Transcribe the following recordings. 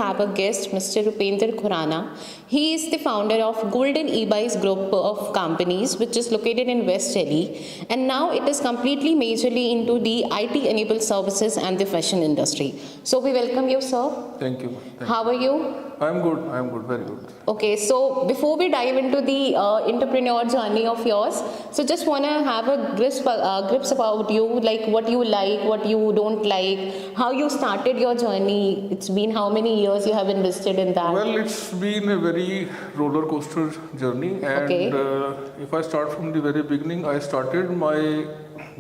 have a guest, Mr. Rupinder Khurana. He is the founder of Golden EbuyZ group of companies, which is located in West Delhi, and now it is completely majorly into the IT-enabled services and the fashion industry. So we welcome you, sir. Thank you. How are you? I'm good, very good. Okay, so before we dive into the entrepreneur journey of yours, so just want to have a grips about you, like what you like, what you don't like, how you started your journey. It's been how many years you have invested in that? Well, it's been a very roller coaster journey, and if I start from the very beginning, I started my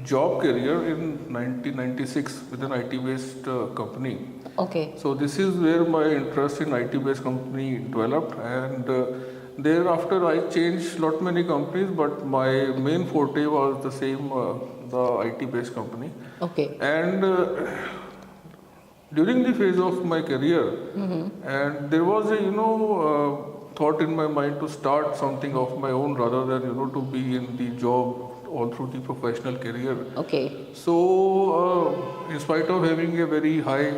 job career in 1996 with an IT-based company. Okay. So this is where my interest in IT-based company developed, and thereafter I changed lot many companies, but my main forte was the same, the IT-based company. Okay. And during the phase of my career, and there was a thought in my mind to start something of my own rather than to be in the job all through the professional career. Okay. So in spite of having a very high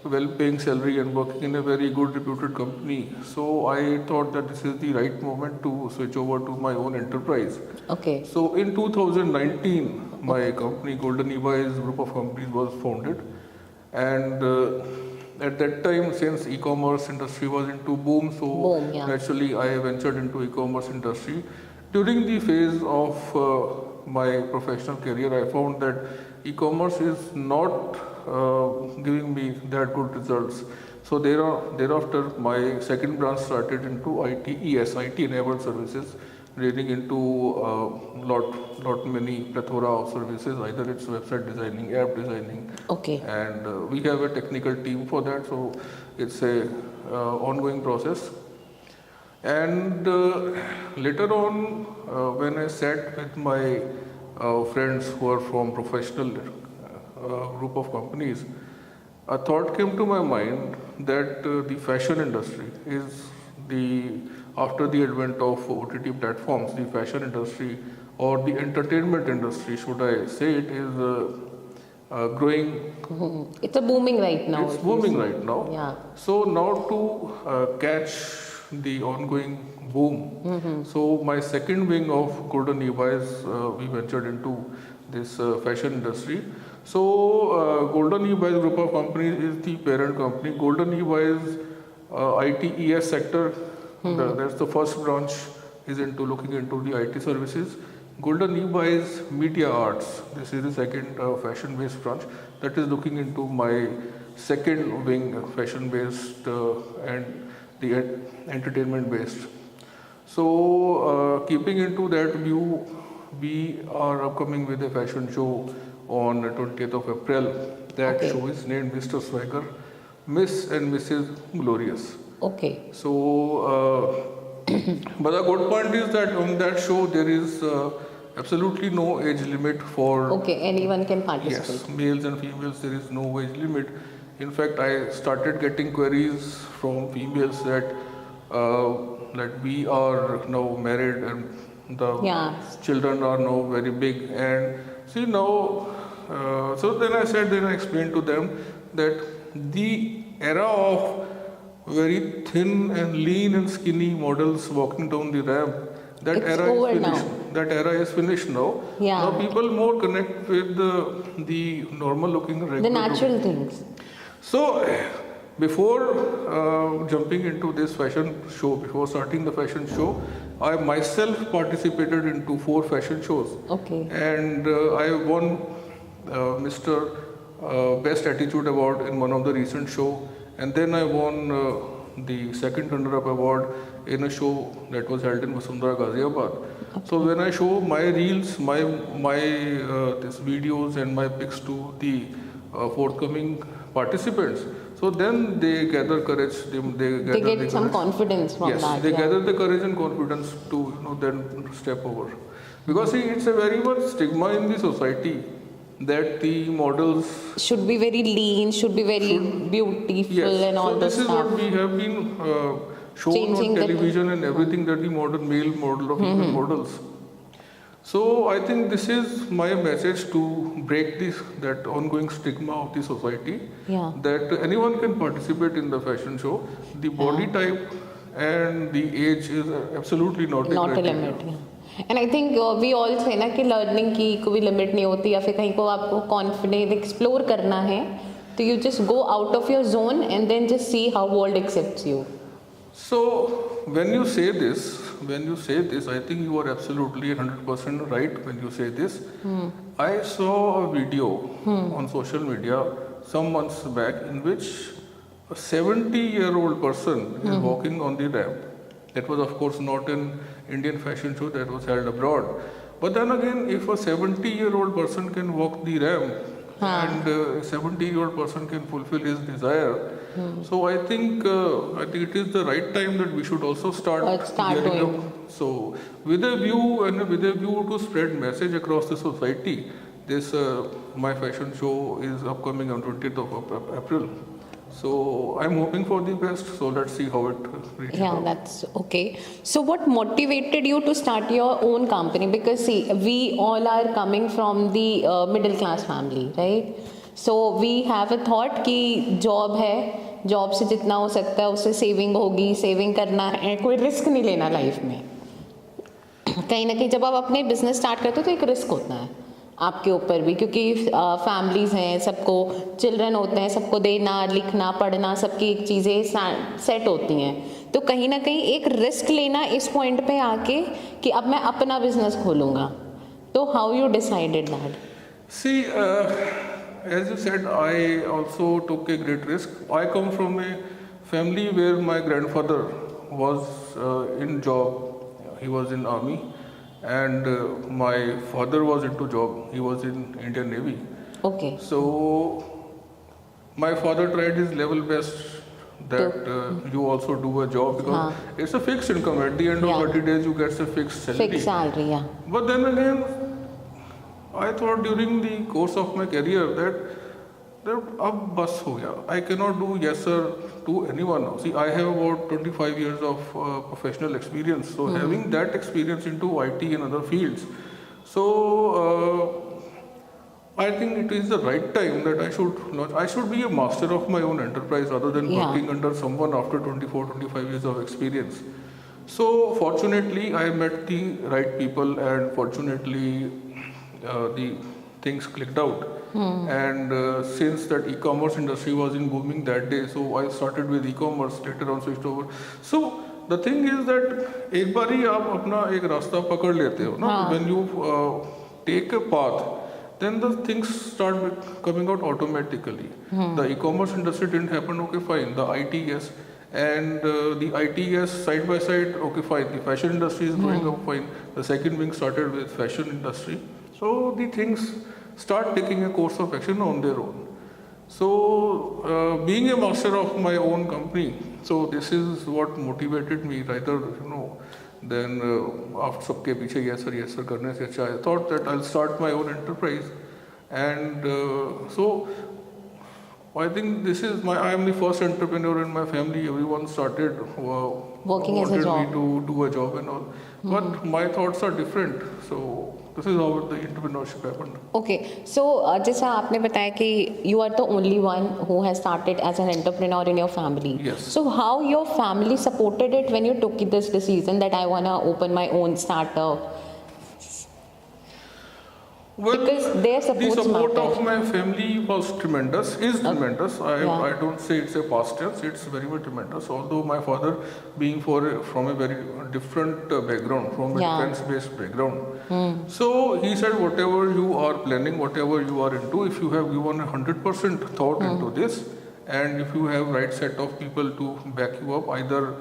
well-paying salary and working in a very good reputed company, so I thought that this is the right moment to switch over to my own enterprise. Okay. So in 2019, my company Golden EbuyZ group of companies was founded, and at that time, since e-commerce industry was into boom, so naturally I ventured into e-commerce industry. During the phase of my professional career, I found that e-commerce is not giving me that good results. So thereafter, my second branch started into ITES, IT-enabled services, leading into lot many plethora of services. Either it's website designing, app designing, and we have a technical team for that. So it's a ongoing process. And later on, when I sat with my friends who are from professional group of companies, a thought came to my mind that the fashion industry is after the advent of OTT platforms, the fashion industry or the entertainment industry, should I say it, is growing. It's a booming right now. It's booming right now. Yeah. So now to catch the ongoing boom, so my second wing of Golden EbuyZ, we ventured into this fashion industry. So Golden EbuyZ group of companies is the parent company. Golden EbuyZ ITES sector, that's the first branch, is into looking into the IT services. Golden EbuyZ Media Arts, this is the second fashion-based branch that is looking into my second wing, fashion-based and the entertainment-based. So keeping into that view, we are upcoming with a fashion show on 20th of April. That show is named Mr. Swagger, Miss and Mrs. Glorious. Okay. So, but the good point is that on that show there is absolutely no age limit for... Okay, anyone can participate. Yes, males and females, there is no age limit. In fact, I started getting queries from females that we are now married and the children are now very big, and see now, so then I explained to them that the era of very thin and lean and skinny models walking down the ramp, that era is finished. That era is finished now. Yeah. Now people more connect with the normal looking regular. The natural things. So before jumping into this fashion show, before starting the fashion show, I myself participated into 4 fashion shows. Okay. And I won Mr. Best Attitude Award in one of the recent show. And then I won the second runner-up award in a show that was held in Vasundhara, Ghaziabad. Okay. So when I show my reels, my this videos and my pics to the forthcoming participants, so then they gather courage. They get some confidence from that. Yes, they gather the courage and confidence to then step over. Because see, it's a very much stigma in the society that the models should be very lean, should be very beautiful, and all this stuff. So this is what we have been shown on television and everything, that the modern male model or female models. So I think this is my message to break that ongoing stigma of the society, that anyone can participate in the fashion show. The body type and the age is absolutely not a limit. And I think we all say ना कि learning की कोई limit नहीं होती, या फिर कहीं को आपको कॉन्फिडेंट एक्सप्लोर करना है तो you just go out of your zone and then just see how world accepts you. So when you say this, I think you are absolutely 100% right when you say this. I saw a video on social media some months back in which a 70-year-old person is walking on the ramp. That was of course not an Indian fashion show, that was held abroad. But then again, if a 70-year-old person can walk the ramp, and a 70-year-old person can fulfill his desire, so I think it is the right time that we should also start gearing up. So with a view to spread message across the society, this my fashion show is upcoming on 20th of April. So I'm hoping for the best. So let's see how it reaches out. That's okay. So what motivated you to start your own company? Because see, we all are coming from the middle class family, right? So we have a thought कि job है, job से जितना हो सकता है उससे saving होगी, saving करना है, कोई रिस्क नहीं लेना लाइफ में. कहीं ना कहीं जब आप अपने बिजनेस स्टार्ट करते हो तो एक रिस्क होता है आपके ऊपर भी, क्योंकि फैमिलीज हैं, सबको चिल्ड्रन होते हैं, सबको देना, लिखना, पढ़ना, सबकी एक चीज़ें सेट होती हैं. तो कहीं ना कहीं एक रिस्क लेना इस पॉइंट पे आके कि अब मैं अपना बिजनेस खोलूँगा. तो how you decided that? See, as you said, I also took a great risk. I come from a family where my grandfather was in job. He was in army. And my father was into job. He was in Indian Navy. Okay. So my father tried his level best that you also do a job, because it's a fixed income. At the end of 30 days, you get a fixed salary. Fixed salary, yeah. But then again, I thought during the course of my career that अब बस हो गया. I cannot do yes sir to anyone. See, I have about 25 years of professional experience. So having that experience into IT and other fields, so I think it is the right time that I should be a master of my own enterprise rather than working under someone after 24-25 years of experience. So fortunately, I met the right people, and fortunately the things clicked out. And since that e-commerce industry was in booming that day, so I started with e-commerce, later on switched over. So the thing is that एक बार ही आप अपना एक रास्ता पकड़ लेते हो ना, when you take a path, then the things start coming out automatically. The e-commerce industry didn't happen, okay fine. The IT, yes. And the IT, yes, side by side, okay fine. The fashion industry is growing up, fine. The second wing started with fashion industry. So the things start taking a course of action on their own. So being a master of my own company, so this is what motivated me rather, than after सबके पीछे yes sir करने से अच्छा. I thought that I'll start my own enterprise, and so I think I am the first entrepreneur in my family. Everyone started working as a job. Me to do a job and all. But my thoughts are different. So this is how the entrepreneurship happened. Okay, so जैसा आपने बताया कि you are the only one who has started as an entrepreneur in your family. Yes. So how your family supported it when you took this decision that I wanna open my own startup? Well, because their the support of my family was tremendous, is tremendous. I don't say it's a past tense, it's very much tremendous. Although my father being from a very different background, from a defense-based background. So he said, whatever you are planning, whatever you are into, if you have given 100% thought into this, and if you have right set of people to back you up, either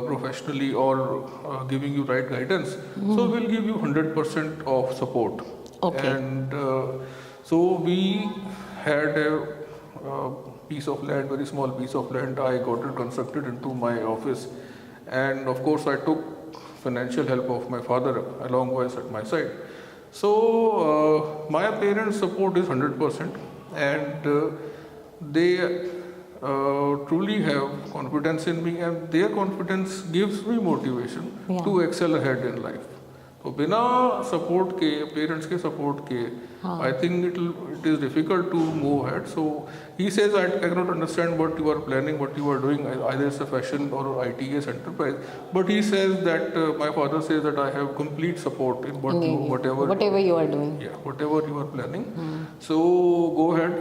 professionally or giving you right guidance, so we'll give you 100% of support. Okay. And so we had a piece of land, very small piece of land. I got it constructed into my office, and of course I took financial help of my father along with at my side. So my parents' support is 100%, and they truly have confidence in me, and their confidence gives me motivation to excel ahead in life. तो बिना support के, parents के support के, I think it is difficult to move ahead. So he says I can not understand what you are planning, what you are doing, either it's a fashion और ITS enterprise. But he says that my father says that I have complete support in whatever you are doing. Yeah, whatever you are planning. So go ahead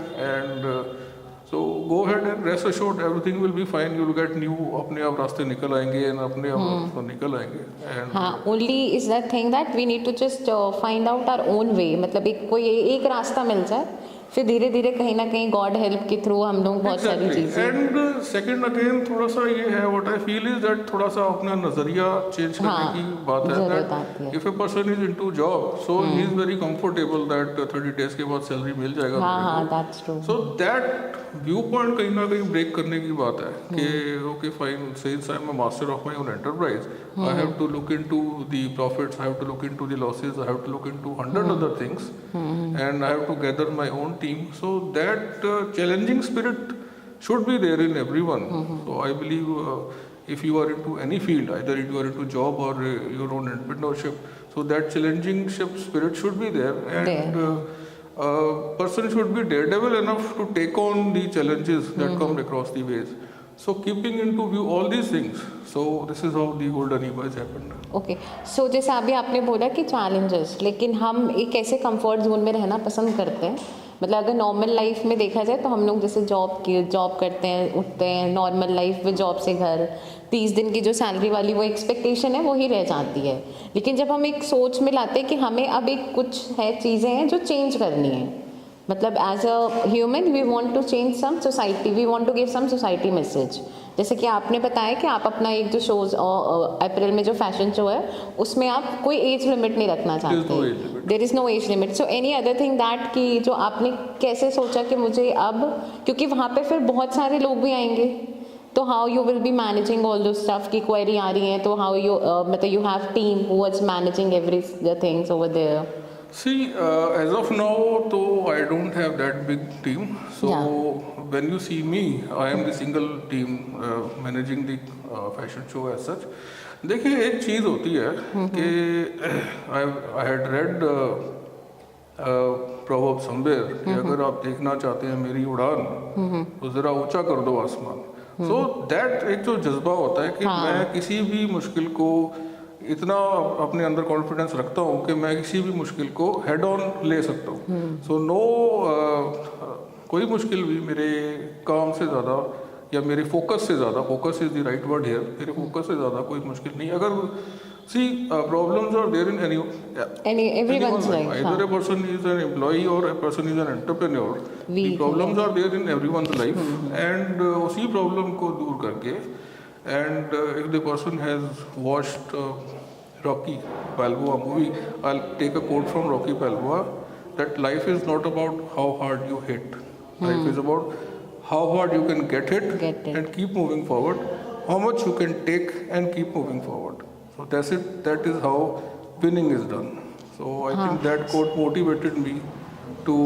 and rest assured everything will be fine. You will get new, अपने आप रास्ते निकल आएंगे and अपने आप निकल आएंगे. And हाँ, only is that thing that we need to just find out our own way. मतलब एक रास्ता मिल जाए, फिर धीरे धीरे कहीं ना कहीं गॉड हेल्प के थ्रू हम लोग बहुत सारी चीजें. एंड सेकंड अगेन थोड़ा सा ये है, what I feel is that थोड़ा सा अपना नजरिया चेंज करने की बात है. That if a person is into job, so he is very comfortable that 30 days के बाद सैलरी मिल जाएगा. हाँ, that's true. So that view point कहीं ना कहीं ब्रेक करने की बात है कि okay fine, since I am a master of my own enterprise, I have to look into the profits, I have to look into the losses, I have to look into 100 other things, and I have to gather my own team. So that challenging spirit should be there in everyone. So I believe if you are into any field, either you are into job or your own entrepreneurship, so that challenging spirit should be there, and person should be daredevil enough to take on the challenges that come across the ways. So keeping into view all these things, so this is how the golden EbuyZ happened. Okay, so जैसे अभी आपने बोला कि challenges, लेकिन हम एक ऐसे comfort zone में रहना पसंद करते हैं. मतलब अगर नॉर्मल लाइफ में देखा जाए तो हम लोग जैसे जॉब करते हैं, उठते हैं, नॉर्मल लाइफ में जॉब से घर, 30 दिन की जो सैलरी वाली वो एक्सपेक्टेशन है वही रह जाती है. लेकिन जब हम एक सोच में लाते हैं कि हमें अब एक कुछ है चीज़ें हैं जो चेंज करनी है, मतलब as a human we want to change some society, we want to give some society message. जैसे कि आपने बताया कि आप अपना एक जो शोज अप्रैल में जो फैशन शो है उसमें आप कोई एज लिमिट नहीं रखना चाहते, there is no age limit. So any other thing that कि जो आपने कैसे सोचा कि मुझे अब, क्योंकि वहाँ पे फिर बहुत सारे लोग भी आएंगे, तो how you will be managing all those stuff की क्वेरी आ रही है, तो हाउ यू मतलब you have team who is managing every things over there. See, as of now, though I don't have that big team. So when you see me, I am the single team managing the fashion show as such. देखिए एक चीज़ होती है कि I had read proverb somewhere कि अगर आप देखना चाहते हैं मेरी उड़ान तो ज़रा ऊंचा कर दो आसमान. So that एक जो जज्बा होता है कि मैं किसी भी मुश्किल को इतना अपने अंदर कॉन्फिडेंस रखता हूँ कि मैं किसी भी मुश्किल को हेड ऑन ले सकता हूँ. सो नो कोई मुश्किल भी मेरे काम से ज़्यादा या मेरे फोकस से ज़्यादा, focus is the right word here, मेरे फोकस से ज़्यादा कोई मुश्किल नहीं. अगर सी problems are there in everyone's life. Either a person is an employee or a person is an entrepreneur. The problems are there in everyone's life, and उसी problem को दूर करके, and if the person has watched Rocky Balboa movie, I'll take a quote from Rocky Balboa that life is not about how hard you hit. Life is about how hard you can get hit and keep moving forward, how much you can take and keep moving forward. So that's it. That is how winning is done. So I think that quote motivated me to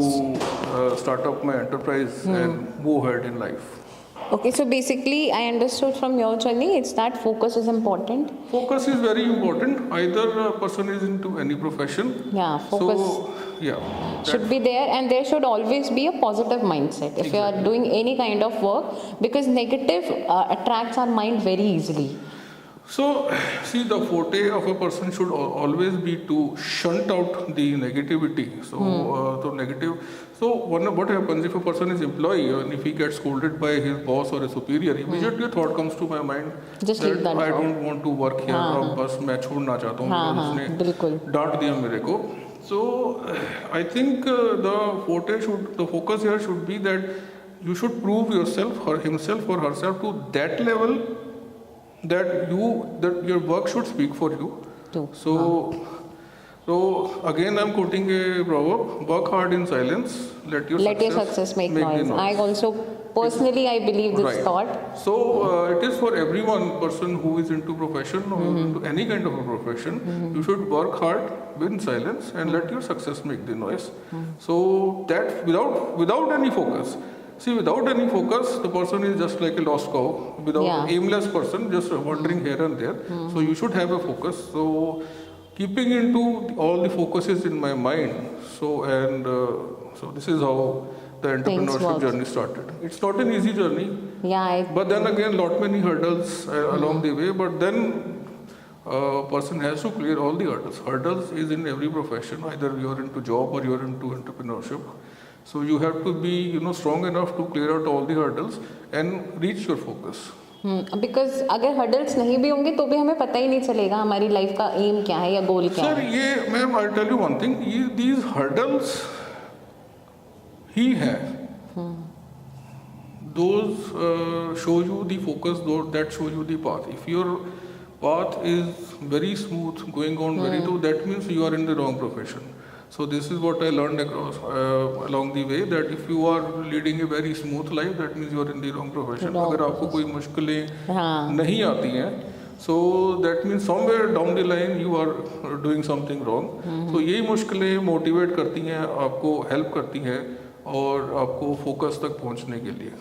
start up my enterprise and move ahead in life. Okay, so basically I understood from your journey it's that focus is important. Focus is very important. Either a person is into any profession. Yeah, focus. So, should be there, and there should always be a positive mindset if you are doing any kind of work, because negative attracts our mind very easily. So, see, the forte of a person should always be to shunt out the negativity. So, negative. So, what happens if a person is employee and if he gets scolded by his boss or a superior, immediately a thought comes to my mind just that I don't want to work here. अब बस मैं छोड़ना चाहता हूँ, उसने डांट दिया मेरे को. So, I think the focus here should be that you should prove yourself or himself or herself to that level that your work should speak for you. So again I'm quoting a proverb: work hard in silence, let your success make noise. I also personally I believe this thought. So it is for everyone, person who is into profession or into any kind of a profession, you should work hard in silence and let your success make the noise. So that without any focus. See, without any focus, the person is just like a lost cow, aimless person, just wandering here and there. So you should have a focus. So keeping into all the focuses in my mind. So this is how the entrepreneurship journey started. It's not an easy journey. Yeah. But then again, lot many hurdles along the way. But then a person has to clear all the hurdles. Hurdles is in every profession. Either you are into job or you are into entrepreneurship. So you have to be, strong enough to clear out all the hurdles and reach your focus. Because अगर hurdles नहीं भी होंगे तो भी हमें पता ही नहीं चलेगा हमारी लाइफ का एम क्या है या गोल क्या है. Sir, ये ma'am, I'll tell you one thing. These hurdles he has. Those show you the focus. That show you the path. If your path is very smooth, going on very smooth, that means you are in the wrong profession. So this is what I learned across along the way, that if you are leading a very smooth life, that means you are in the wrong profession. अगर आपको कोई मुश्किलें नहीं आती हैं, so that means somewhere down the line you are doing something wrong. So यही मुश्किलें motivate करती हैं, आपको हेल्प करती हैं और आपको फोकस तक पहुंचने के लिए.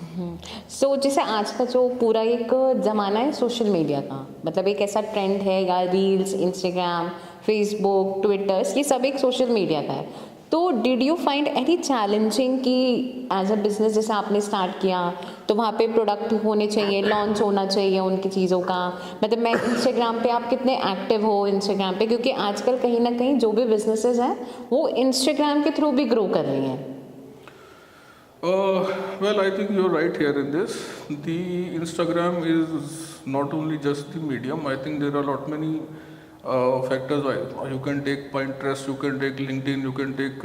So जैसे आज का जो पूरा एक ज़माना है सोशल मीडिया का, मतलब एक ऐसा ट्रेंड है, या रील्स, इंस्टाग्राम, फेसबुक, ट्विटर, ये सब एक सोशल मीडिया का है. तो did you find any challenging कि एज अ बिजनेस जैसे आपने स्टार्ट किया तो वहाँ पे प्रोडक्ट होने चाहिए, लॉन्च होना चाहिए उनकी चीज़ों का, मतलब मैं इंस्टाग्राम पे आप कितने एक्टिव हो इंस्टाग्राम पे, क्योंकि आजकल कहीं ना कहीं जो भी बिजनेसेस हैं वो इंस्टाग्राम के थ्रू भी ग्रो कर रही हैं. Well, I think you're right here in this. The Instagram is not only just the medium. I think there are a lot many factors. You can take Pinterest, you can take LinkedIn, you can take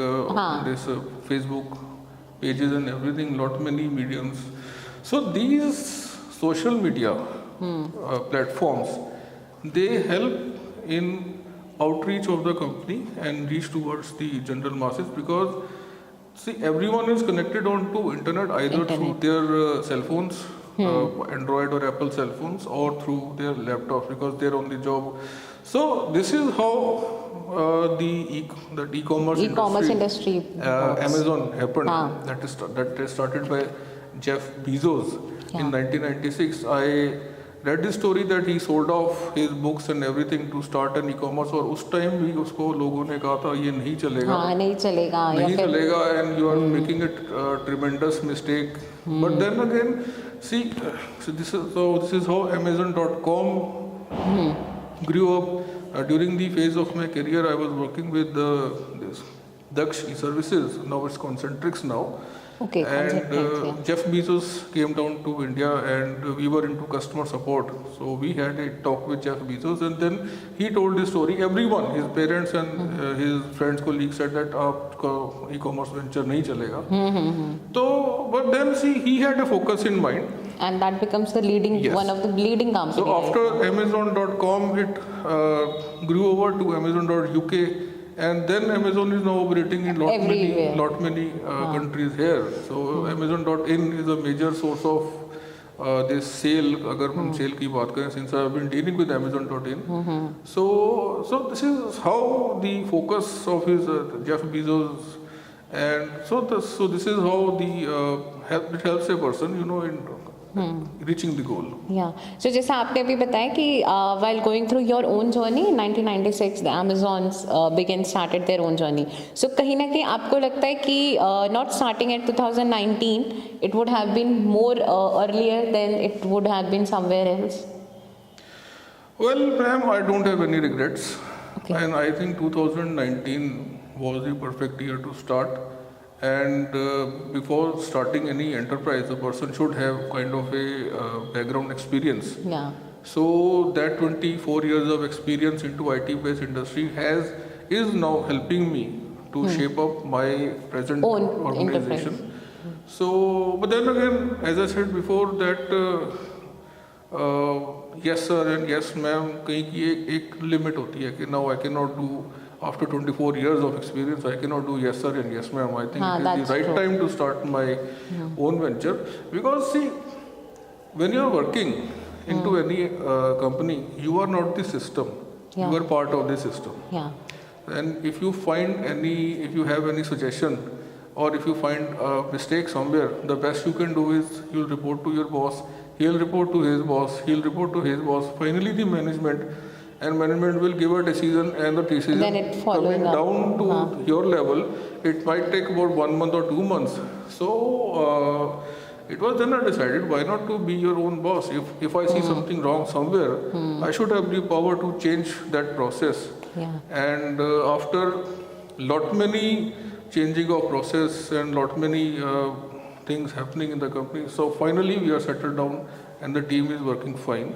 this Facebook pages and everything. Lot many mediums. So these social media platforms, they help in outreach of the company and reach towards the general masses, because see, everyone is connected onto internet either through their cell phones, Android or Apple cell phones, or through their laptops because they're on the job. So this is how the e-commerce industry Amazon happened. That is started by Jeff Bezos in 1996. I read the story that he sold off his books and everything to start an e-commerce, और उस time भी उसको लोगों ने कहा था ये नहीं चलेगा, नहीं चलेगा, and you are making a tremendous mistake. But then again, see, this is how Amazon.com grew up. During the phase of my career, I was working with this Daksh e-services. Now it's Concentrix now. Okay, and Jeff Bezos came down to India and we were into customer support. So we had a talk with Jeff Bezos, and then he told this story. Everyone, his parents and his friends, colleagues said that आपका e-commerce venture नहीं चलेगा. So, but then see, he had a focus in mind. And that becomes the leading, one of the leading companies. So after Amazon.com, it grew over to Amazon.uk. And then Amazon is now operating in lot many countries here. So Amazon.in is a major source of this sale. अगर हम sale की बात करें, since I have been dealing with Amazon.in, so this is how the focus of his Jeff Bezos, and so this is how it helps a person, in reaching the goal. Yeah. So जैसा आपने अभी बताया कि while going through your own journey in 1996, the Amazons started their own journey. So कहीं ना कहीं आपको लगता है कि not starting at 2019, it would have been more earlier than it would have been somewhere else? Well, ma'am, I don't have any regrets. Okay. And I think 2019 was the perfect year to start. And before starting any enterprise, a person should have kind of a background experience. Yeah. So that 24 years of experience into IT-based industry is now helping me to shape up my present organization. So, but then again, as I said before, that yes sir and yes ma'am, कहीं की एक limit होती है कि now I cannot do. After 24 years of experience, I cannot do yes sir and yes ma'am. I think it is the right time to start my own venture. Because see, when you are working into any company, you are not the system. You are part of the system. Yeah. And if you have any suggestion, or if you find a mistake somewhere, the best you can do is you'll report to your boss. He'll report to his boss. He'll report to his boss. Finally, the management. and management will give a decision, and the decision then it coming up. down to your level, it might take about 1 month or 2 months. So it was then I decided, why not to be your own boss? If I see something wrong somewhere, I should have the power to change that process. And after lot many changing of process and lot many things happening in the company, so finally we are settled down and the team is working fine.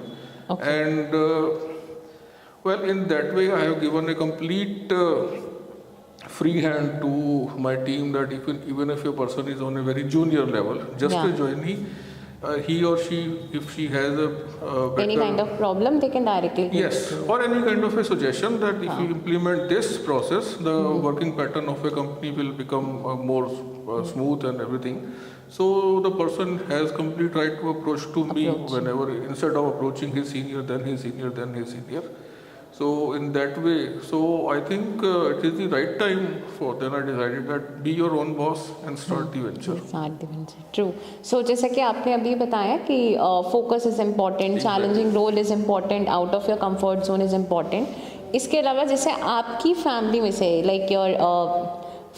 And well, in that way I have given a complete free hand to my team, that even if a person is on a very junior level, just to join he or she, if she has a better, any kind of problem, they can directly or any kind of a suggestion that if you implement this process, the working pattern of a company will become more smooth and everything. So the person has complete right to approach to me whenever, instead of approaching his senior, then his senior, then his senior. So in that way, so I think it is the right time for, then I decided that be your own boss and start the venture. True. So जैसा कि आपने अभी बताया कि focus is important, challenging role is important, out of your comfort zone is important. इसके अलावा जैसे आपकी family में से like your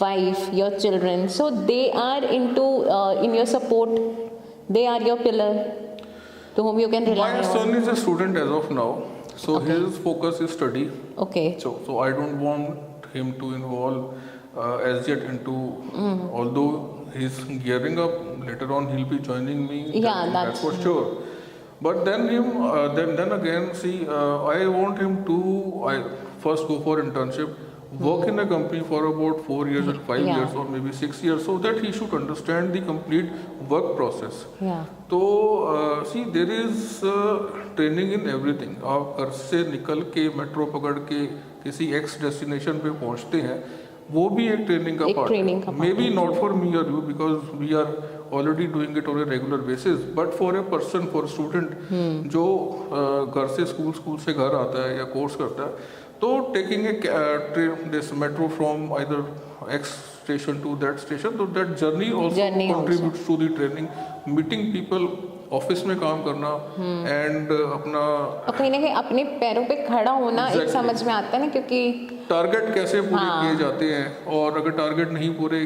wife, your children, so they are into in your support, they are your pillar to whom you can rely on. My son is a student as of now. So his focus is study. So I don't want him to involve as yet into, although he's gearing up, later on he'll be joining me. That's for sure. But then then again, see, I want him to first go for internship, work in a company for about 4 years or 5 years or maybe 6 years, so that he should understand the complete work process. So see, there is training in everything. आप घर से निकल के metro पकड़ के किसी X destination पे पहुंचते हैं, वो भी एक ट्रेनिंग का पार्ट है. Maybe not for me or you, because we are already doing it on a regular basis, but for a person, for a student जो घर से स्कूल से घर आता है या कोर्स करता है, तो taking this metro from either X station to that station, so that journey also contributes to the training. Meeting people, office में काम करना एंड अपना और कहीं ना कहीं अपने पैरों पे खड़ा होना एक समझ में आता है ना, क्योंकि टारगेट कैसे पूरे किए जाते हैं, और अगर टारगेट नहीं पूरे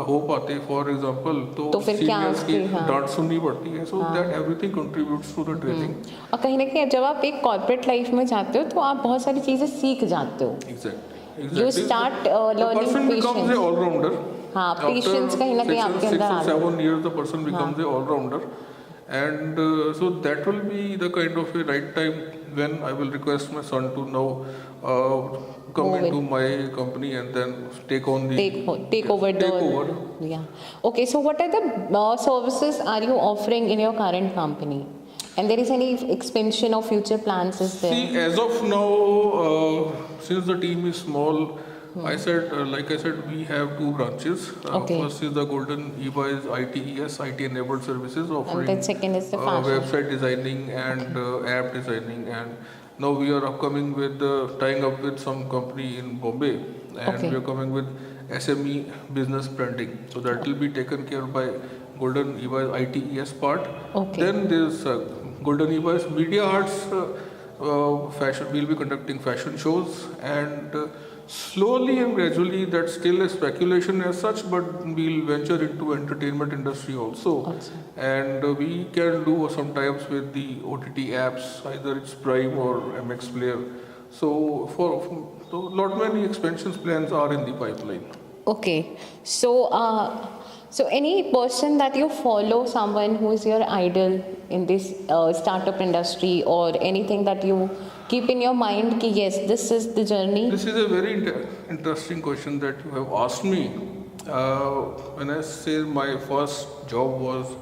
हो पाते फॉर एग्जांपल, तो फिर क्या उसकी डांट सुननी पड़ती है. So that everything contributes to the training. और कहीं ना कहीं जब आप एक कॉर्पोरेट लाइफ में जाते हो तो आप बहुत सारी चीजें सीख जाते हो. Exactly. You start learning patience. Allrounder. Patience कहीं ना कहीं आपके अंदर आ जाता है. 7 years the person becomes a all-rounder. And so that will be the kind of a right time when I will request my son to now come into my company and then take on the take over. Okay, so what are the services are you offering in your current company, and there is any expansion of future plans is there? See, as of now, since the team is small, I said, like I said, we have 2 branches. First is the Golden EbuyZ IT enabled services, offering and second is the website designing and app designing. And now we are upcoming with tying up with some company in Bombay, and we are coming with SME business branding. So that will be taken care by Golden EbuyZ ITES part. Then there's Golden EbuyZ Media Arts fashion. We'll be conducting fashion shows, and slowly and gradually, that's still a speculation as such, but we'll venture into entertainment industry also. And we can do some tie-ups with the OTT apps, either it's Prime or MX Player. So so lot many expansions plans are in the pipeline. Okay, so any person that you follow, someone who is your idol in this startup industry, or anything that you keep in your mind ki yes, this is the journey? This is a very interesting question that you have asked me. When I say my first job was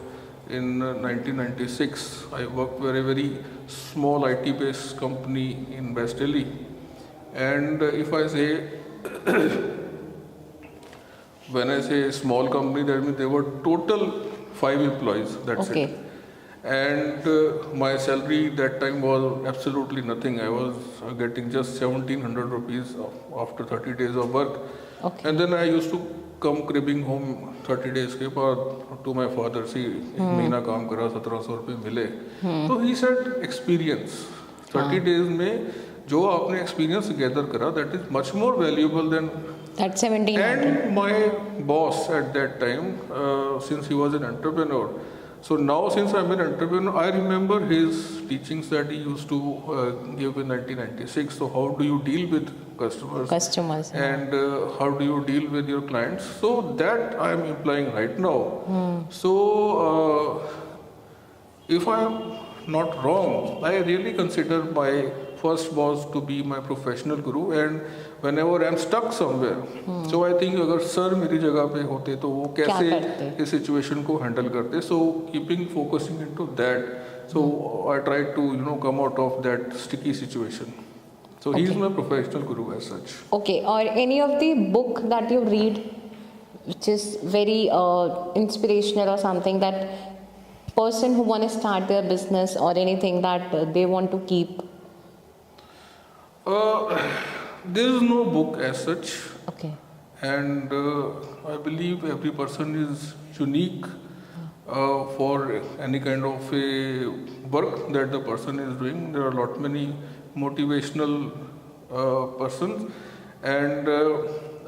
in 1996, I worked for a very small IT based company in West Delhi, and if I say when I say small company, that means there were total 5 employees, that's it. And my salary that time was absolutely nothing. I was getting just 1700 rupees after 30 days of work. And then I used to come cribbing home 30 days के बाद to my father, see, एक महीना काम करा 1700 रुपये मिले. So he said experience. 30 days में जो आपने एक्सपीरियंस गैदर करा, that is much more valuable then That 1700. And my boss at that time, since he was an entrepreneur, so now since I'm an entrepreneur, I remember his teachings that he used to give in 1996. So how do you deal with customers, and how do you deal with your clients? So that I'm implying right now. So if I'm not wrong, I really consider my first boss to be my professional guru, and whenever I'm stuck somewhere, so I think अगर sir मेरी जगह पे होते तो वो कैसे इस situation को हैंडल करते. So keeping focusing into that, so I try to come out of that sticky situation. So he is my professional guru as such. Okay, or any of the book that you read which is very inspirational or something, that person who want to start their business or anything that they want to keep? There is no book as such. Okay. And I believe every person is unique for any kind of a work that the person is doing. There are many motivational persons, and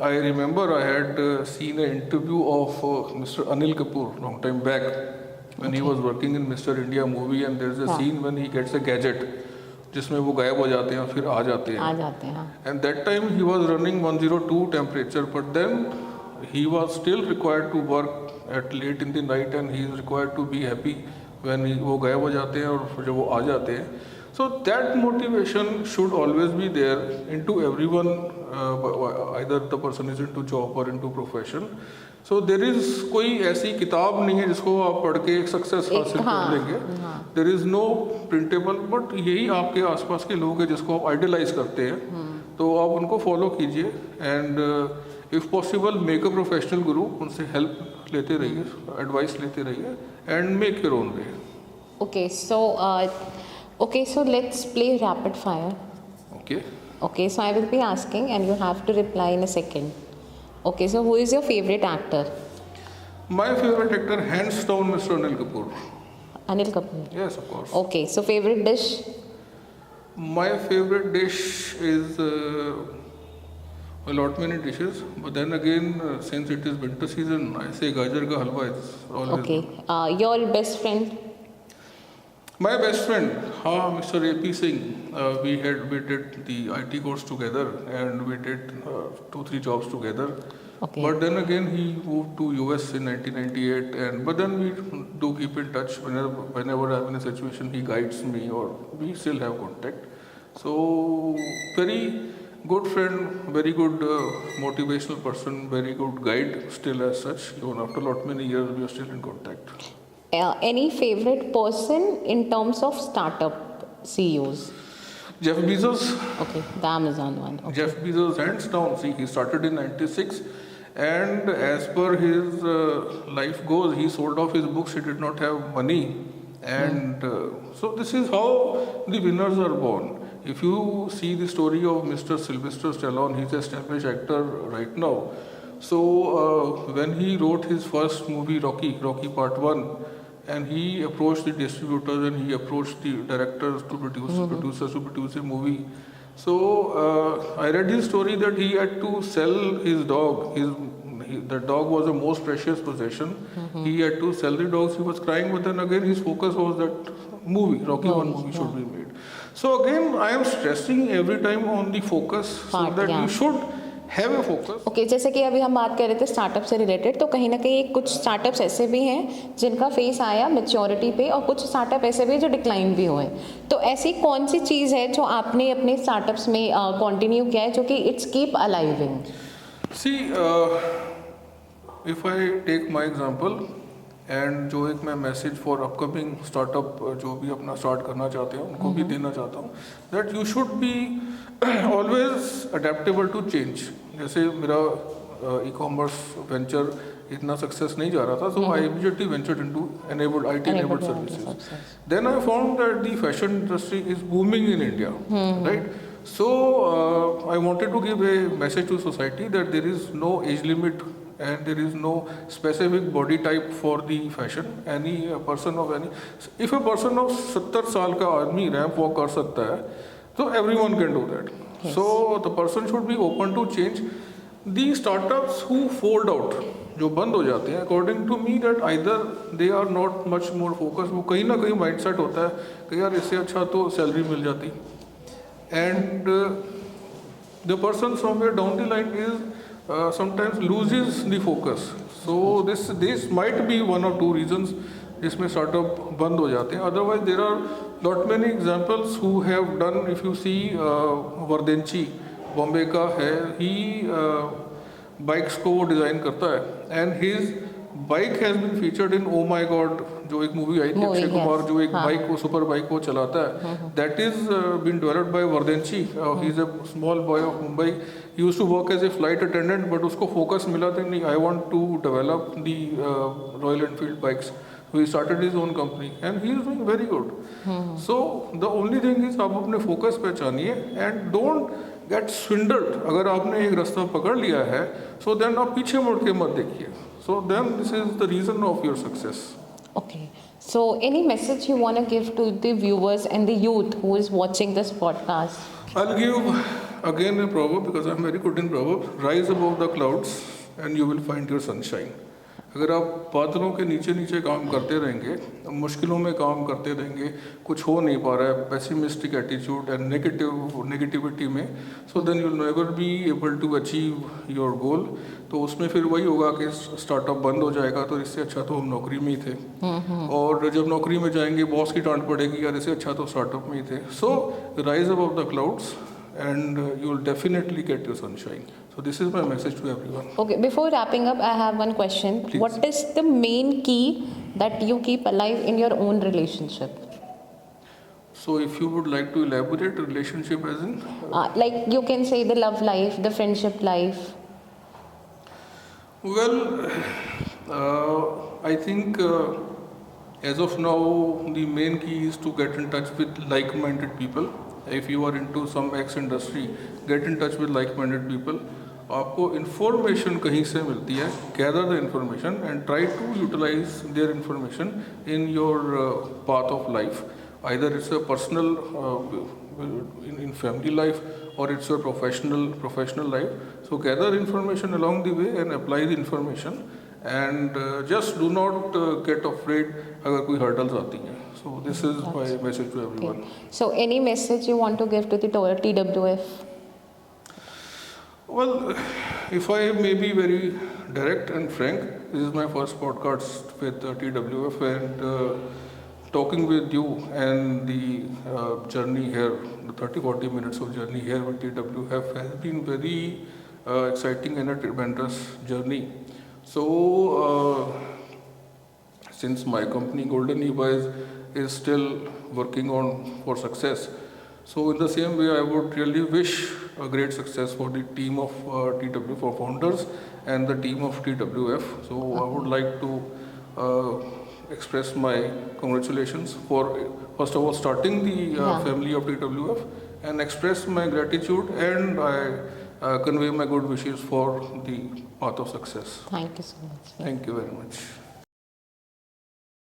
I remember I had seen an interview of Mr. Anil Kapoor long time back when he was working in Mr. India movie, and there is a scene when he gets a gadget जिसमें वो गायब हो जाते हैं फिर आ जाते हैं. And that time he was running 102 temperature, but then he was still required to work at late in the night, and he is required to be happy when वो गायब हो जाते हैं और जब वो आ जाते हैं. So that motivation should always be there into everyone, either the person is into job or into profession. So there is कोई ऐसी किताब नहीं है जिसको आप पढ़ के एक सक्सेस हासिल कर लेंगे. There is no printable, but यही आपके आसपास के लोग हैं जिसको आप आइडियलाइज करते हैं, तो आप उनको फॉलो कीजिए, and if possible make a professional गुरु, उनसे हेल्प लेते रहिए, एडवाइस लेते रहिए, and make your own way. Okay, so let's play rapid fire. Okay, so I will be asking and you have to reply in a second. Okay, so who is your favorite actor? My favorite actor, hands down, Mr. Anil Kapoor. Anil Kapoor? Yes, of course. Okay, so favorite dish? My favorite dish is many dishes, but then again, since it is winter season, I say gajar ka halwa is always. Okay, your best friend? My best friend, Mr. A.P. Singh, we did the IT course together, and we did 2-3 jobs together. Okay. But then again, he moved to US in 1998, but then we do keep in touch whenever I'm in a situation. He guides me, or we still have contact. So very good friend, very good motivational person, very good guide still as such. Even after many years, we are still in contact. Any favorite person in terms of startup CEOs? Jeff Bezos. Okay, the Amazon one. Okay. Jeff Bezos, hands down. See, he started in 96, and as per his life goes, he sold off his books. He did not have money, and so this is how the winners are born. If you see the story of Mr. Sylvester Stallone, he's an established actor right now. So when he wrote his first movie, Rocky Part 1, and he approached the distributors and he approached the directors to producers to produce a movie. So I read his story that he had to sell his dog. The dog was the most precious possession. He had to sell the dogs. He was crying, but then again his focus was that movie, Rocky 1 movie should be made. So again, I am stressing every time on the focus, so that you should have a focus. Okay, जैसे कि अभी हम बात कर रहे थे startup से related, तो कहीं ना कहीं कुछ स्टार्टअप्स ऐसे भी हैं जिनका फेस आया मैच्योरिटी पे, और कुछ स्टार्टअप ऐसे भी जो डिक्लाइन भी हुए. तो ऐसी कौन सी चीज़ है जो आपने अपने स्टार्टअप्स में कंटिन्यू किया है जो कि it's keep a living? See if I take my example, and जो एक मैं मैसेज फॉर अपकमिंग स्टार्टअप जो भी अपना स्टार्ट करना चाहते हैं उनको भी देना चाहता हूँ, that you should be always adaptable to change. जैसे मेरा ई-कॉमर्स वेंचर इतना सक्सेस नहीं जा रहा था, so I immediately ventured into enabled IT enabled services. Then I found that the fashion industry is booming in India, right? So I wanted to give a message to society that there is no age limit and there is no specific body type for the fashion. If a person of 70 साल का आदमी ramp walk कर सकता है, So everyone can do that. Yes. So the person should be open to change. The startups who fold out, जो बंद हो जाते हैं, according to me that either they are not much more focused, वो कहीं ना कहीं mindset होता है कि यार इससे अच्छा तो salary मिल जाती, and the person somewhere down the line is sometimes loses the focus. So this might be one or two reasons जिसमें startup बंद हो जाते हैं. Otherwise there are lot many examples who have done. If you see वर्देंची Bombay का है, he bikes को वो design करता है, and his bike has been featured in oh my god, जो एक मूवी आई थी अक्षय कुमार, जो एक बाइक को सुपर बाइक को चलाता है, that is been developed by वर्देंची. He is a small boy of Mumbai, he used to work as a flight attendant, but उसको फोकस मिला था नहीं, I want to develop the Royal Enfield bikes. So he started his own company and he is doing very good. So the only thing is आप अपने focus पहचानिए and don't get swindled. अगर आपने एक रास्ता पकड़ लिया है, so then आप पीछे मुड़ के मत देखिए. So then this is the reason of your success. Okay. So any message you want to give to the viewers and the youth who is watching this podcast? I'll give again a proverb because I'm very good in proverbs. Rise above the clouds and you will find your sunshine. अगर आप बादलों के नीचे नीचे काम करते रहेंगे, मुश्किलों में काम करते रहेंगे, कुछ हो नहीं पा रहा है, पेसिमिस्टिक एटीट्यूड एंड नेगेटिविटी में, so then you will never be able to achieve your goal. तो उसमें फिर वही होगा कि स्टार्टअप बंद हो जाएगा, तो इससे अच्छा तो हम नौकरी में ही थे, और जब नौकरी में जाएंगे बॉस की डांट पड़ेगी, यार इससे अच्छा तो स्टार्टअप में ही थे. So rise above the clouds and you will definitely get your sunshine. So this is my message to everyone. Okay, before wrapping up, I have one question. Please. What is the main key that you keep alive in your own relationship? So if you would like to elaborate relationship as in? Like you can say the love life, the friendship life. Well, I think as of now the main key is to get in touch with like-minded people. If you are into some X industry, get in touch with like-minded people. आपको information कहीं से मिलती है, gather the information and try to utilize their information in your path of life. Either it's a personal, in family life, or it's your professional life. So gather information along the way and apply the information. And just do not get afraid अगर कोई hurdles आती हैं. So this is my message to everyone. Okay. So any message you want to give to the TWF? Well, if I may be very direct and frank, this is my first podcast with TWF, and talking with you and the journey here, the 30-40 minutes of journey here with TWF has been very exciting and a tremendous journey. So since my company Golden EbuyZ is still working on for success, so in the same way I would really wish a great success for the team of TW, for founders and the team of TWF. So I would like to express my congratulations for first of all starting the family of TWF, and express my gratitude, and I convey my good wishes for the path of success. Thank you so much. Thank you very much.